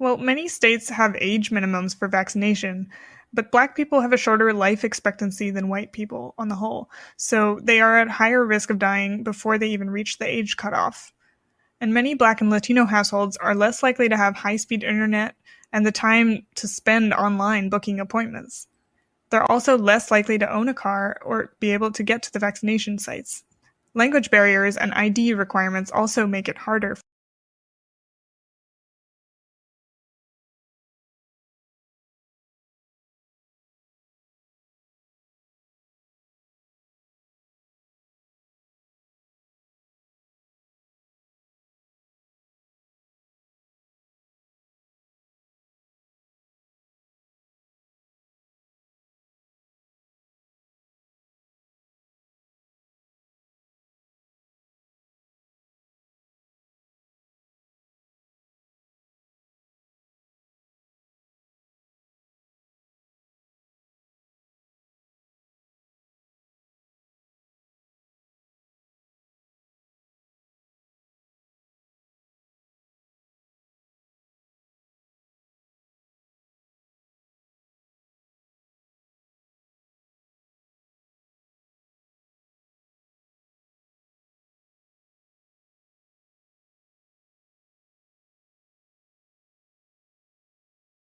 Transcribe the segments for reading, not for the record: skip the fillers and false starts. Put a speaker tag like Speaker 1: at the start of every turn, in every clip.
Speaker 1: Well, many states have age minimums for vaccination, but Black people have a shorter life expectancy than white people on the whole, so they are at higher risk of dying before they even reach the age cutoff. And many Black and Latino households are less likely to have high-speed internet and the time to spend online booking appointments. They're also less likely to own a car or be able to get to the vaccination sites. Language barriers and ID requirements also make it harder.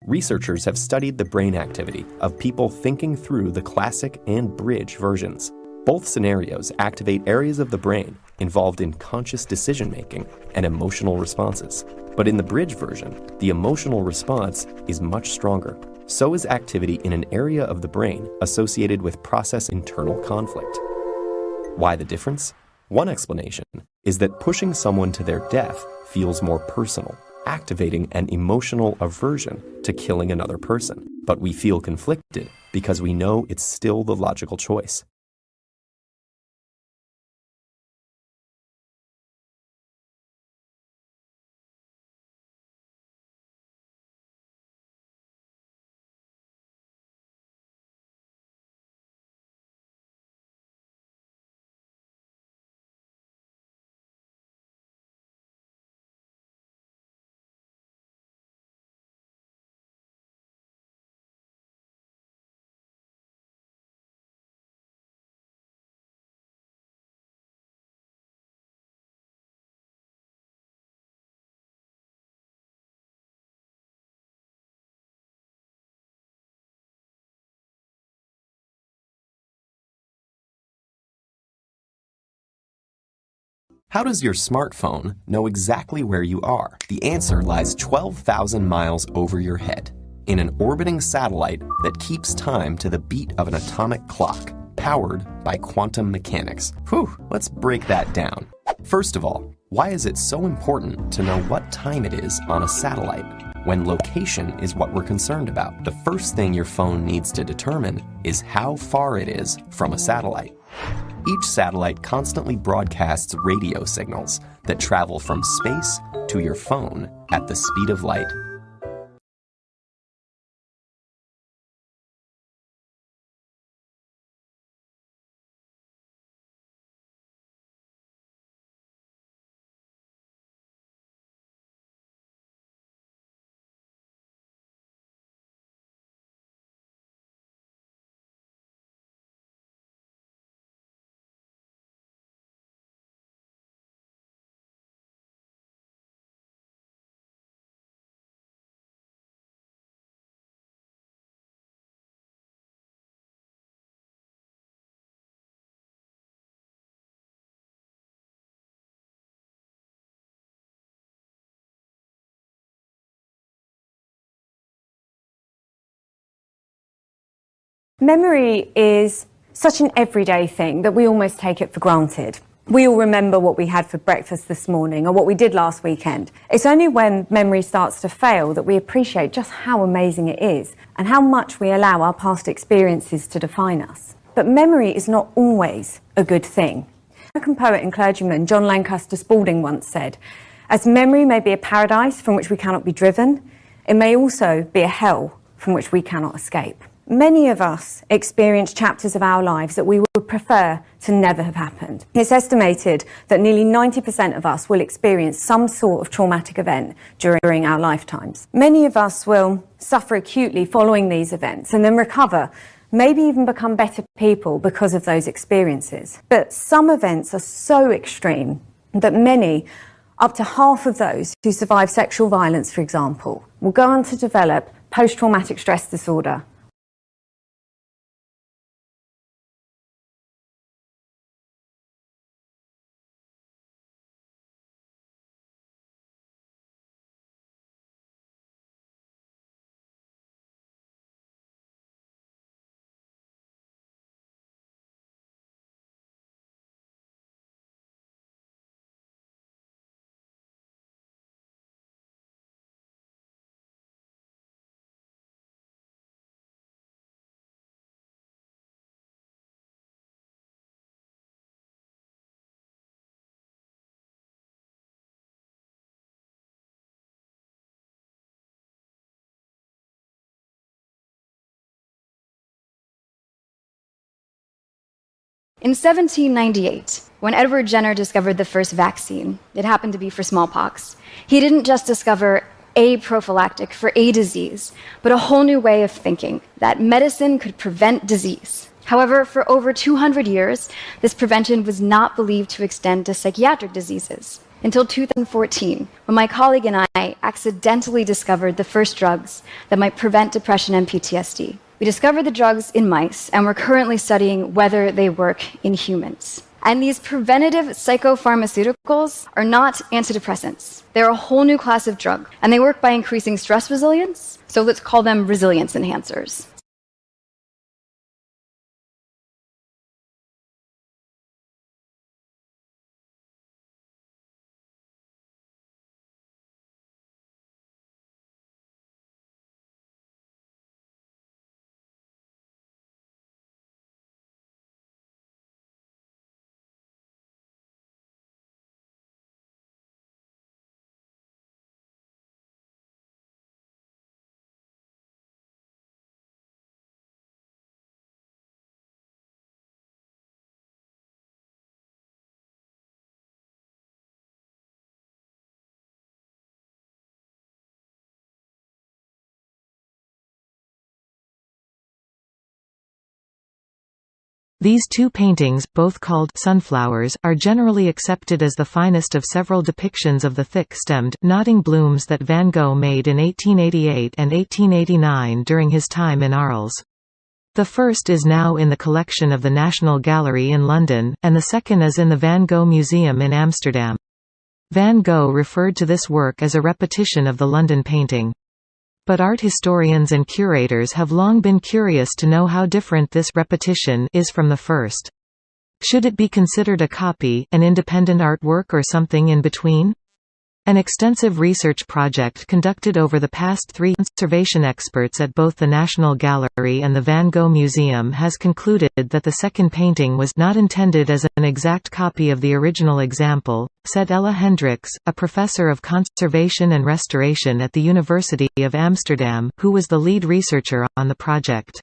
Speaker 2: Researchers have studied the brain activity of people thinking through the classic and bridge versions. Both scenarios activate areas of the brain involved in conscious decision-making and emotional responses. But in the bridge version, the emotional response is much stronger. So is activity in an area of the brain associated with process internal conflict. Why the difference? One explanation is that pushing someone to their death feels more personal, activating an emotional aversion to killing another person. But we feel conflicted because we know it's still the logical choice. How does your smartphone know exactly where you are? The answer lies 12,000 miles over your head, in an orbiting satellite that keeps time to the beat of an atomic clock, powered by quantum mechanics. Whew, let's break that down. First of all, why is it so important to know what time it is on a satellite, when location is what we're concerned about? The first thing your phone needs to determine is how far it is from a satellite. Each satellite constantly broadcasts radio signals that travel from space to your phone at the speed of light.
Speaker 3: Memory is such an everyday thing that we almost take it for granted. We all remember what we had for breakfast this morning or what we did last weekend. It's only when memory starts to fail that we appreciate just how amazing it is and how much we allow our past experiences to define us. But memory is not always a good thing. American poet and clergyman John Lancaster Spalding once said, "As memory may be a paradise from which we cannot be driven, it may also be a hell from which we cannot escape." Many of us experience chapters of our lives that we would prefer to never have happened. It's estimated that nearly 90% of us will experience some sort of traumatic event during our lifetimes. Many of us will suffer acutely following these events and then recover, maybe even become better people because of those experiences. But some events are so extreme that many, up to half of those who survive sexual violence, for example, will go on to develop post-traumatic stress disorder.
Speaker 4: In 1798, when Edward Jenner discovered the first vaccine, it happened to be for smallpox, he didn't just discover a prophylactic for a disease, but a whole new way of thinking, that medicine could prevent disease. However, for over 200 years, this prevention was not believed to extend to psychiatric diseases. Until 2014, when my colleague and I accidentally discovered the first drugs that might prevent depression and PTSD. We discovered the drugs in mice, and we're currently studying whether they work in humans. And these preventative psychopharmaceuticals are not antidepressants. They're a whole new class of drug, and they work by increasing stress resilience, so let's call them resilience enhancers.
Speaker 5: These two paintings, both called sunflowers, are generally accepted as the finest of several depictions of the thick-stemmed, nodding blooms that Van Gogh made in 1888 and 1889 during his time in Arles. The first is now in the collection of the National Gallery in London, and the second is in the Van Gogh Museum in Amsterdam. Van Gogh referred to this work as a repetition of the London painting. But art historians and curators have long been curious to know how different this repetition is from the first. Should it be considered a copy, an independent artwork, or something in between? An extensive research project conducted over the past 3 years by conservation experts at both the National Gallery and the Van Gogh Museum has concluded that the second painting was not intended as an exact copy of the original example, said Ella Hendricks, a professor of conservation and restoration at the University of Amsterdam, who was the lead researcher on the project.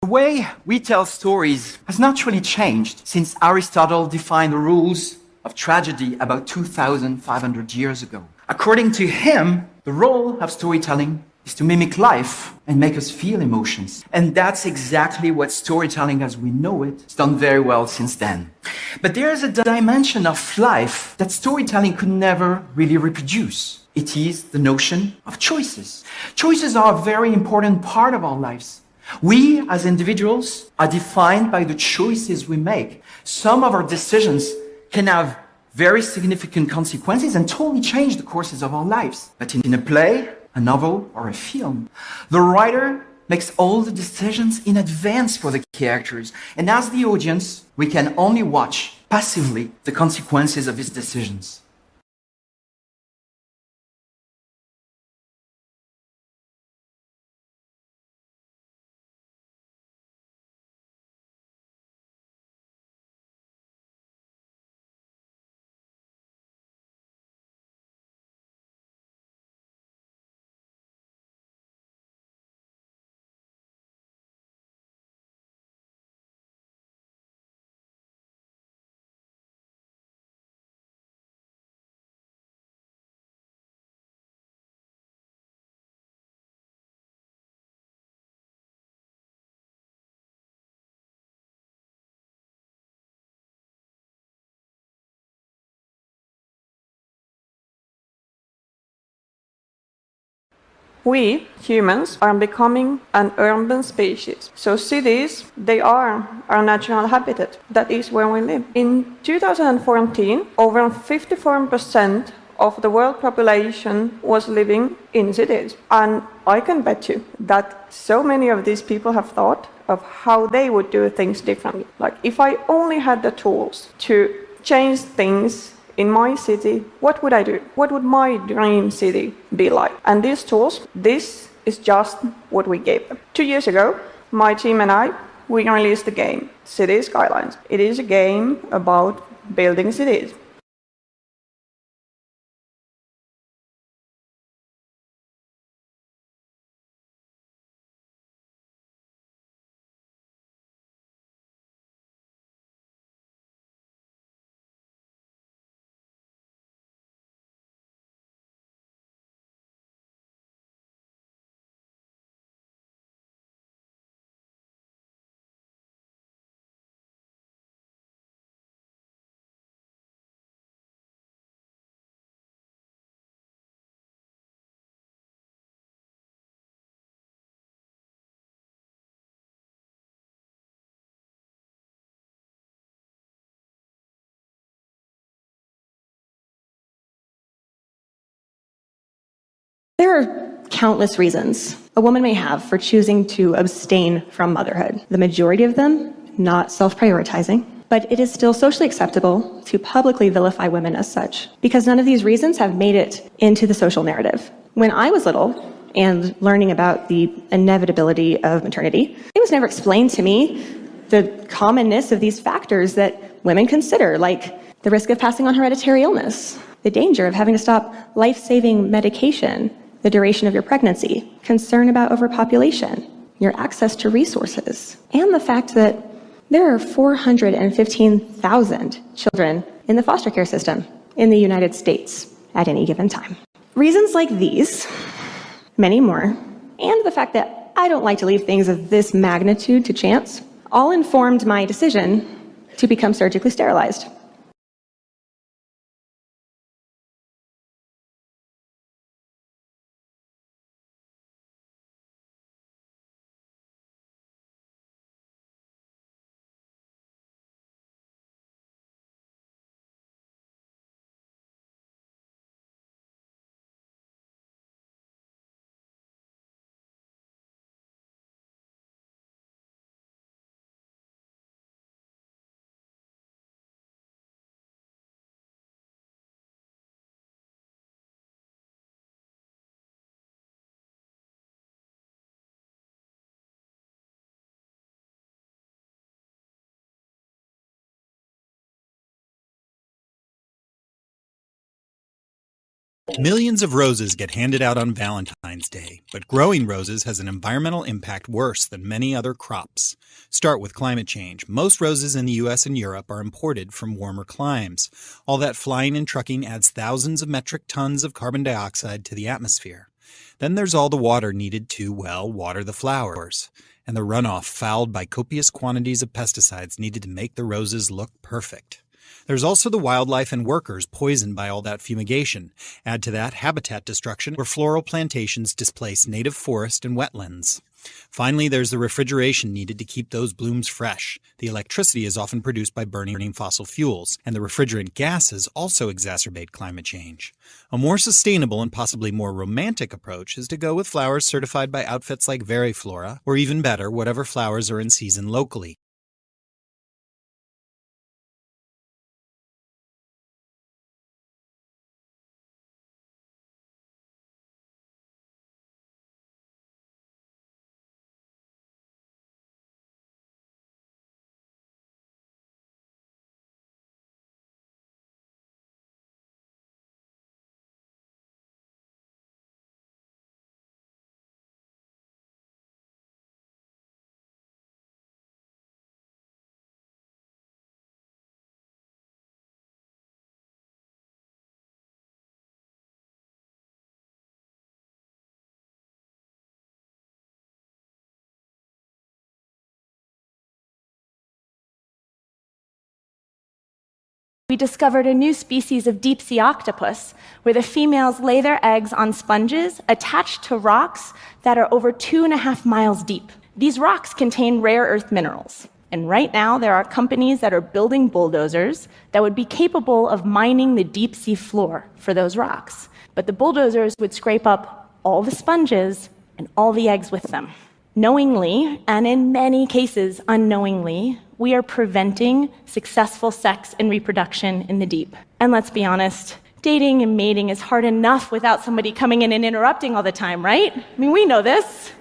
Speaker 6: The way we tell stories has naturally changed since Aristotle defined the rules of tragedy about 2,500 years ago. According to him, the role of storytelling is to mimic life and make us feel emotions. And that's exactly what storytelling as we know it has done very well since then. But there's a dimension of life that storytelling could never really reproduce. It is the notion of choices. Choices are a very important part of our lives. We, as individuals, are defined by the choices we make. Some of our decisions can have very significant consequences and totally change the courses of our lives. But in a play, a novel, or a film, the writer makes all the decisions in advance for the characters. And as the audience, we can only watch passively the consequences of his decisions.
Speaker 7: We, humans, are becoming an urban species. So cities, they are our natural habitat. That is where we live. In 2014, over 54% of the world population was living in cities. And I can bet you that so many of these people have thought of how they would do things differently. Like, if I only had the tools to change things in my city, what would I do? What would my dream city be like? And these tools, this is just what we gave them. 2 years ago, my team and I, we released the game, City Skylines. It is a game about building cities.
Speaker 8: There are countless reasons a woman may have for choosing to abstain from motherhood. The majority of them not self-prioritizing, but it is still socially acceptable to publicly vilify women as such, because none of these reasons have made it into the social narrative. When I was little and learning about the inevitability of maternity, it was never explained to me the commonness of these factors that women consider, like the risk of passing on hereditary illness, the danger of having to stop life-saving medication, the duration of your pregnancy, concern about overpopulation, your access to resources, and the fact that there are 415,000 children in the foster care system in the United States at any given time. Reasons like these, many more, and the fact that I don't like to leave things of this magnitude to chance, all informed my decision to become surgically sterilized.
Speaker 9: Millions of roses get handed out on Valentine's Day, but growing roses has an environmental impact worse than many other crops. Start with climate change. Most roses in the US and Europe are imported from warmer climes. All that flying and trucking adds thousands of metric tons of carbon dioxide to the atmosphere. Then there's all the water needed to, well, water the flowers, and the runoff fouled by copious quantities of pesticides needed to make the roses look perfect. There's also the wildlife and workers poisoned by all that fumigation. Add to that habitat destruction where floral plantations displace native forest and wetlands. Finally, there's the refrigeration needed to keep those blooms fresh. The electricity is often produced by burning fossil fuels, and the refrigerant gases also exacerbate climate change. A more sustainable and possibly more romantic approach is to go with flowers certified by outfits like Veriflora, or even better, whatever flowers are in season locally.
Speaker 10: We discovered a new species of deep-sea octopus where the females lay their eggs on sponges attached to rocks that are over 2.5 miles deep. These rocks contain rare earth minerals. And right now, there are companies that are building bulldozers that would be capable of mining the deep-sea floor for those rocks. But the bulldozers would scrape up all the sponges and all the eggs with them. Knowingly, and in many cases unknowingly, we are preventing successful sex and reproduction in the deep. And let's be honest, dating and mating is hard enough without somebody coming in and interrupting all the time, right? I mean, we know this.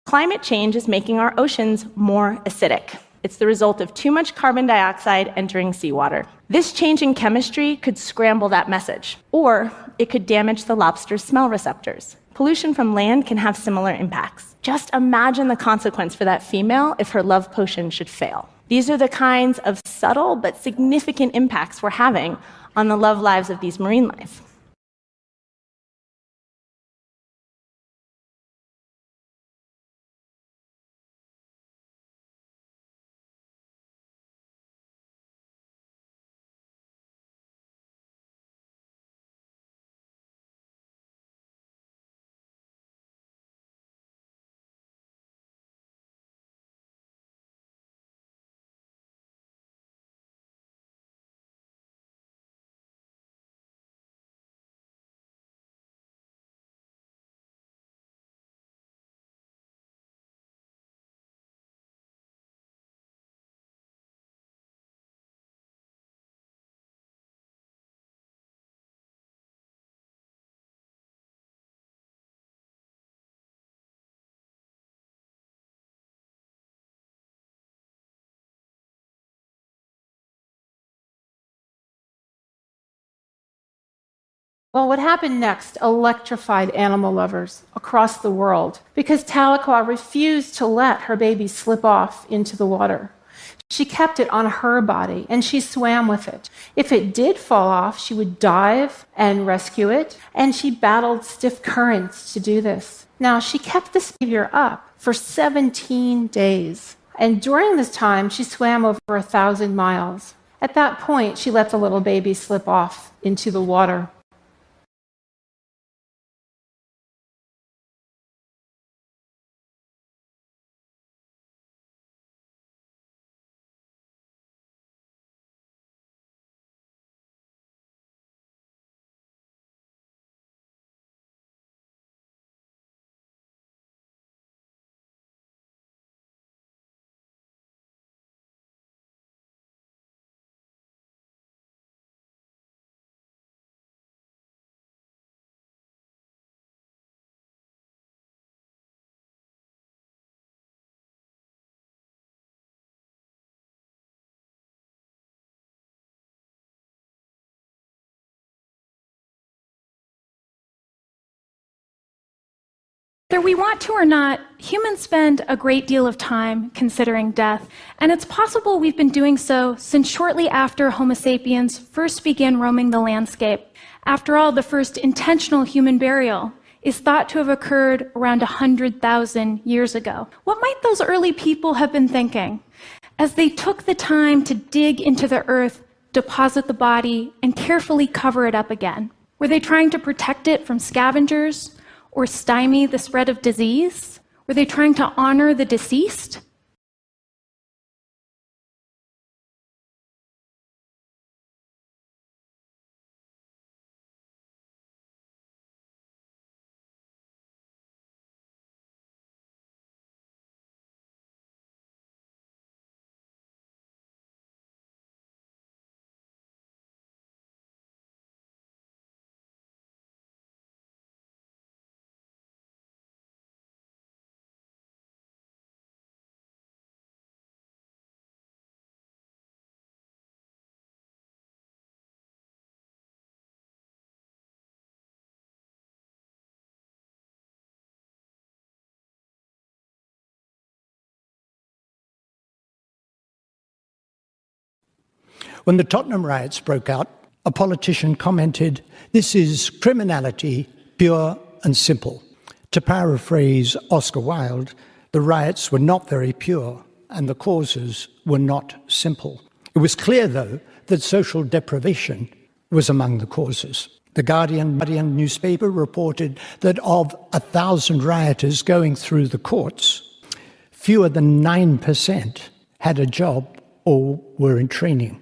Speaker 10: Climate change is making our oceans more acidic. It's the result of too much carbon dioxide entering seawater. This change in chemistry could scramble that message, or it could damage the lobster's smell receptors. Pollution from land can have similar impacts. Just imagine the consequence for that female if her love potion should fail. These are the kinds of subtle but significant impacts we're having on the love lives of these marine life.
Speaker 11: Well, what happened next electrified animal lovers across the world because Tahlequah refused to let her baby slip off into the water. She kept it on her body and she swam with it. If it did fall off, she would dive and rescue it, and she battled stiff currents to do this. Now, she kept this behavior up for 17 days, and during this time, she swam over 1,000 miles. At that point, she let the little baby slip off into the water.
Speaker 10: Whether we want to or not, humans spend a great deal of time considering death, and it's possible we've been doing so since shortly after Homo sapiens first began roaming the landscape. After all, the first intentional human burial is thought to have occurred around 100,000 years ago. What might those early people have been thinking as they took the time to dig into the earth, deposit the body, and carefully cover it up again? Were they trying to protect it from scavengers or stymie the spread of disease? Were they trying to honor the deceased?
Speaker 12: When the Tottenham riots broke out, a politician commented, "This is criminality, pure and simple." To paraphrase Oscar Wilde, the riots were not very pure and the causes were not simple. It was clear, though, that social deprivation was among the causes. The Guardian newspaper reported that of 1,000 rioters going through the courts, fewer than 9% had a job or were in training.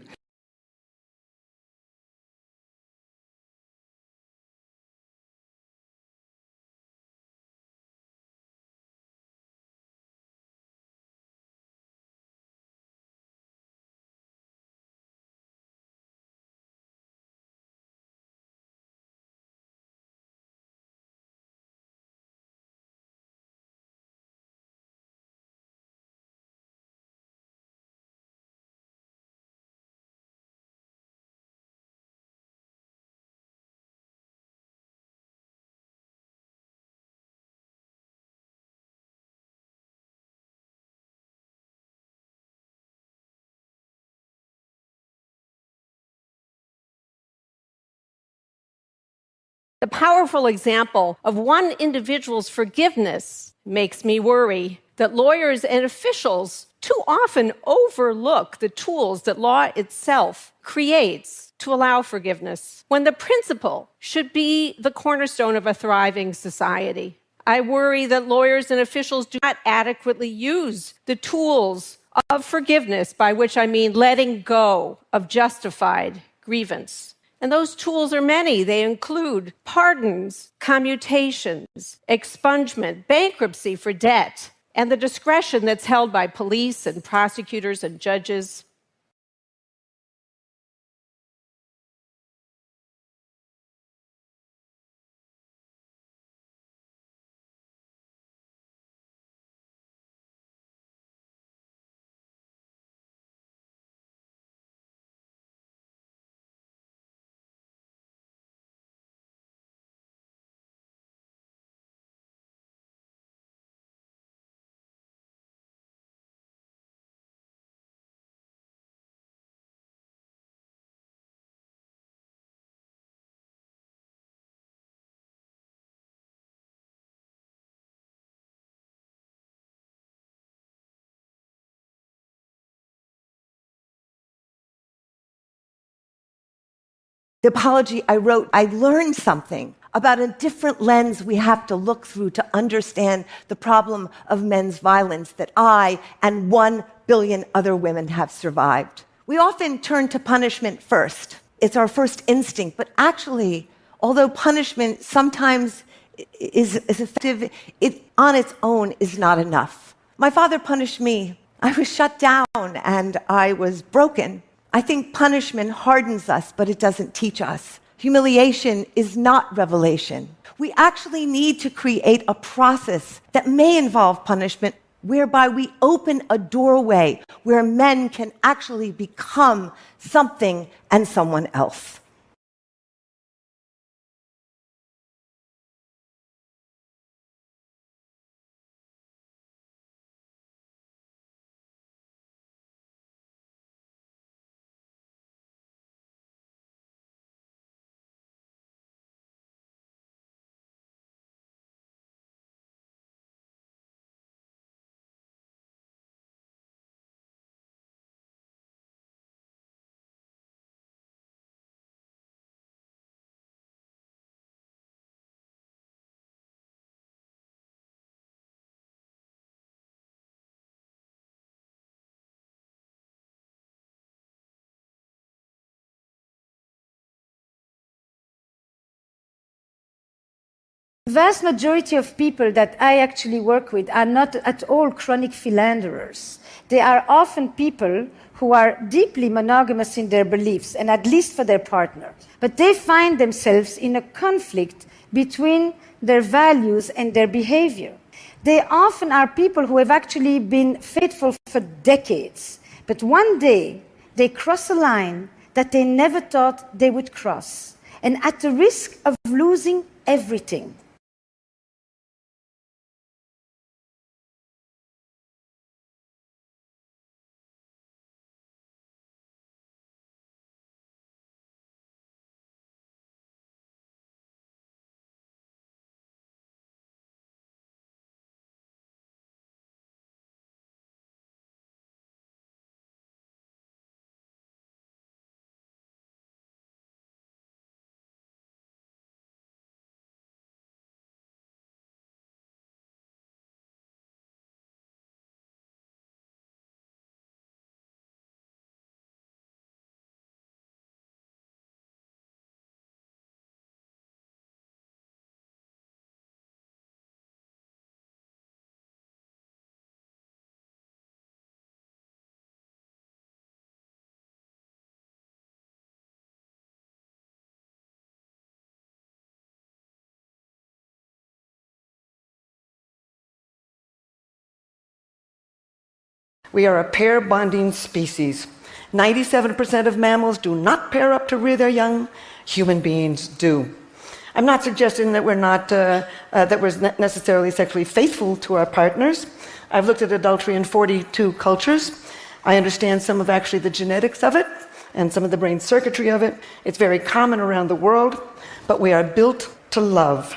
Speaker 13: The powerful example of one individual's forgiveness makes me worry that lawyers and officials too often overlook the tools that law itself creates to allow forgiveness, when the principle should be the cornerstone of a thriving society. I worry that lawyers and officials do not adequately use the tools of forgiveness, by which I mean letting go of justified grievance. And those tools are many. They include pardons, commutations, expungement, bankruptcy for debt, and the discretion that's held by police and prosecutors and judges.
Speaker 14: The apology I wrote, I learned something about a different lens we have to look through to understand the problem of men's violence that I and 1 billion other women have survived. We often turn to punishment first. It's our first instinct, but actually, although punishment sometimes is effective, it on its own is not enough. My father punished me. I was shut down and I was broken. I think punishment hardens us, but it doesn't teach us. Humiliation is not revelation. We actually need to create a process that may involve punishment, whereby we open a doorway where men can actually become something and someone else.
Speaker 15: The vast majority of people that I actually work with are not at all chronic philanderers. They are often people who are deeply monogamous in their beliefs, and at least for their partner. But they find themselves in a conflict between their values and their behavior. They often are people who have actually been faithful for decades, but one day they cross a line that they never thought they would cross, and at the risk of losing everything.
Speaker 16: We are a pair-bonding species. 97% of mammals do not pair up to rear their young. Human beings do. I'm not suggesting that we're necessarily sexually faithful to our partners. I've looked at adultery in 42 cultures. I understand some of actually the genetics of it and some of the brain circuitry of it. It's very common around the world, but we are built to love.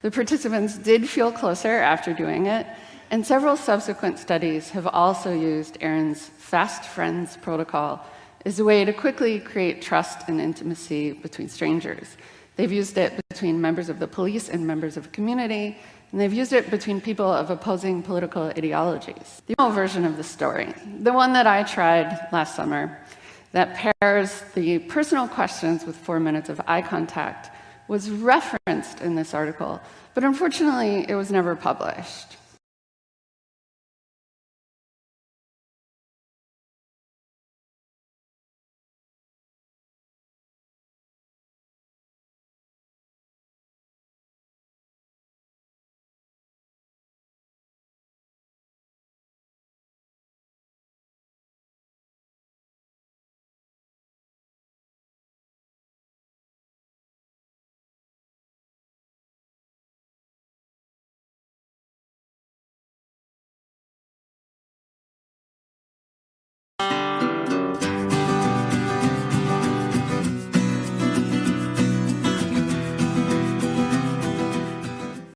Speaker 17: The participants did feel closer after doing it, and several subsequent studies have also used Aaron's Fast Friends protocol as a way to quickly create trust and intimacy between strangers. They've used it between members of the police and members of a community, and they've used it between people of opposing political ideologies. The emo version of the story, the one that I tried last summer, that pairs the personal questions with 4 minutes of eye contact, was referenced in this article, but unfortunately it was never published.